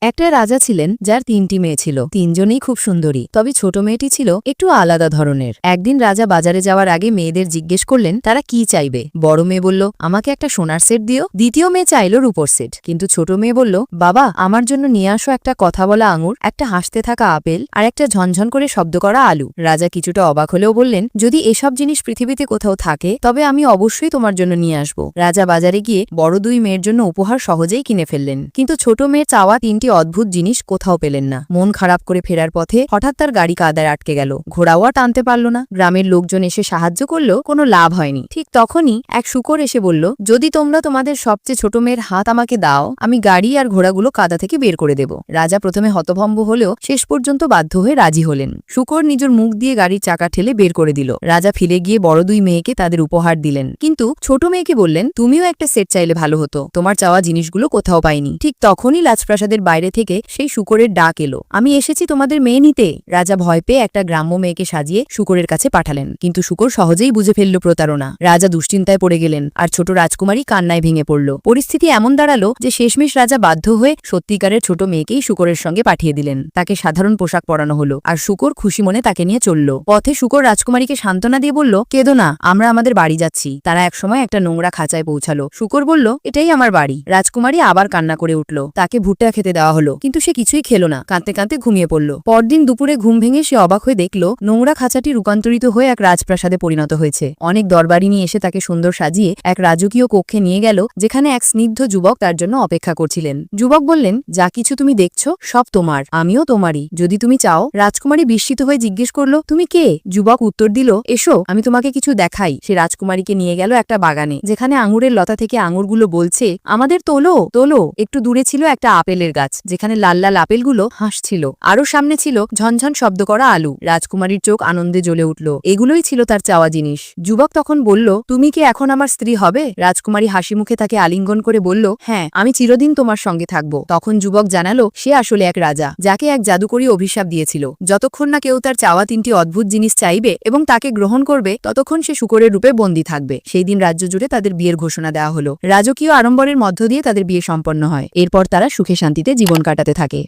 একটা রাজা ছিলেন যার ৩টি মেয়ে ছিল। তিনজনেই খুব সুন্দরী, তবে ছোট মেয়েটি ছিল একটু আলাদা ধরনের। একদিন রাজা বাজারে যাওয়ার আগে মেয়েদের জিজ্ঞেস করলেন তারা কি চাইবে। বড় মেয়ে বলল, আমাকে একটা সোনার সেট দিও। দ্বিতীয় মেয়ে চাইল রূপোর সেট, কিন্তু ছোট মেয়ে বলল, বাবা আমার জন্য নিয়ে আসো একটা কথা বলা আঙুর, একটা হাসতে থাকা আপেল আর একটা ঝনঝন করে শব্দ করা আলু। রাজা কিছুটা অবাক হলেও বললেন, যদি এসব জিনিস পৃথিবীতে কোথাও থাকে তবে আমি অবশ্যই তোমার জন্য নিয়ে আসব। রাজা বাজারে গিয়ে বড় দুই মেয়ের জন্য উপহার সহজেই কিনে ফেললেন, কিন্তু ছোট মেয়ের চাওয়া ৩টি অদ্ভুত জিনিস কোথাও পেলেন না। মন খারাপ করে ফেরার পথে হঠাৎ তার গাড়ি কাদায় আটকে গেল। ঘোড়াও আর টানতে পারল না। গ্রামের লোকজন এসে সাহায্য করলেও কোনো লাভ হয়নি। ঠিক তখনই এক শূকর এসে বলল, যদি তোমরা তোমাদের সবচেয়ে ছোট মেয়ের হাত আমাকে দাও, আমি গাড়ি আর ঘোড়াগুলো কাদা থেকে বের করে দেব। রাজা প্রথমে হতভম্ব হলেও শেষ পর্যন্ত বাধ্য হয়ে রাজি হলেন। শূকর নিজের মুখ দিয়ে গাড়ির চাকা ঠেলে বের করে দিল। রাজা ফিরে গিয়ে বড় দুই মেয়েকে তাদের উপহার দিলেন, কিন্তু ছোট মেয়েকে বললেন, তুমিও একটা সেট চাইলে ভালো হতো, তোমার চাওয়া জিনিসগুলো কোথাও পাইনি। ঠিক তখনই রাজপ্রাসাদের বাইরে থেকে সেই শূকরের ডাক এলো, আমি এসেছি তোমাদের মেয়ে নিতে। রাজা ভয় পেয়ে একটা গ্রাম্য মেয়েকে সাজিয়ে শূকরের কাছে পাঠালেন, কিন্তু শূকর সহজেই বুঝে ফেলল প্রতারণা। রাজা দুশ্চিন্তায় পড়ে গেলেন আর ছোট রাজকুমারী কান্নায় ভেঙে পড়ল। পরিস্থিতি এমন দাঁড়ালো যে শেষমেশ রাজা বাধ্য হয়ে সত্যিকারের ছোট মেয়েকেই শূকরের সঙ্গে পাঠিয়ে দিলেন। তাকে সাধারণ পোশাক পরানো হলো আর শূকর খুশি মনে তাকে নিয়ে চলল। পথে শূকর রাজকুমারীকে সান্ত্বনা দিয়ে বলল, কেঁদো না, আমরা আমাদের বাড়ি যাচ্ছি। তারা একসময় একটা নোংরা খাঁচায় পৌঁছালো। শূকর বলল, এটাই আমার বাড়ি। রাজকুমারী আবার কান্না করে উঠল। তাকে ভুট্টা খেতে দেওয়া হলো, কিন্তু সে কিছুই খেলো না, কাঁদতে কাঁদতে ঘুমিয়ে পড়ল। পরদিন দুপুরে ঘুম ভেঙে সে অবাক হয়ে দেখল নোংরা খাঁচাটি রূপান্তরিত হয়ে এক রাজপ্রাসাদে পরিণত হয়েছে। অনেক দরবারি নিয়ে এসে তাকে সুন্দর সাজিয়ে এক রাজকীয় কক্ষে নিয়ে গেল, যেখানে এক স্নিগ্ধ যুবক তার জন্য অপেক্ষা করছিলেন। যুবক বললেন, যা কিছু তুমি দেখছো সব তোমার, আমিও তোমারই, যদি তুমি চাও। রাজকুমারী বিস্মিত হয়ে জিজ্ঞেস করলো, তুমি কে? যুবক উত্তর দিল, এসো আমি তোমাকে কিছু দেখাই। সে রাজকুমারীকে নিয়ে গেল একটা বাগানে, যেখানে আঙুরের লতা থেকে আঙুরগুলো বলছে, আমাদের তোলো তোলো। একটু দূরে ছিল একটা আপেলের গাছ, যেখানে লাল লাল আপেলগুলো হাসছিল। আরো সামনে ছিল ঝনঝন শব্দ করা আলু। রাজকুমারীর চোখ আনন্দে জ্বলে উঠল। এগুলোই ছিল তার চাওয়া জিনিস। যুবক তখন বলল, তুমি কি এখন আমার স্ত্রী হবে? রাজকুমারী হাসি মুখে তাকে আলিঙ্গন করে বলল, হ্যাঁ, আমি চিরদিন তোমার সঙ্গে থাকবো। তখন যুবক জানালো সে আসলে এক রাজা, যাকে এক জাদুকরী অভিশাপ দিয়েছিল। যতক্ষণ না কেউ তার চাওয়া ৩টি অদ্ভুত জিনিস চাইবে এবং তাকে গ্রহণ করবে, ততক্ষণ সে শূকরের রূপে বন্দী থাকবে। সেই দিন রাজ্য জুড়ে তাদের বিয়ের ঘোষণা দেওয়া হলো। রাজকীয় আড়ম্বরের মধ্য দিয়ে তাদের বিয়ে সম্পন্ন হয়। এরপর তারা সুখে শান্তিতে জীবন কাটাতে থাকে।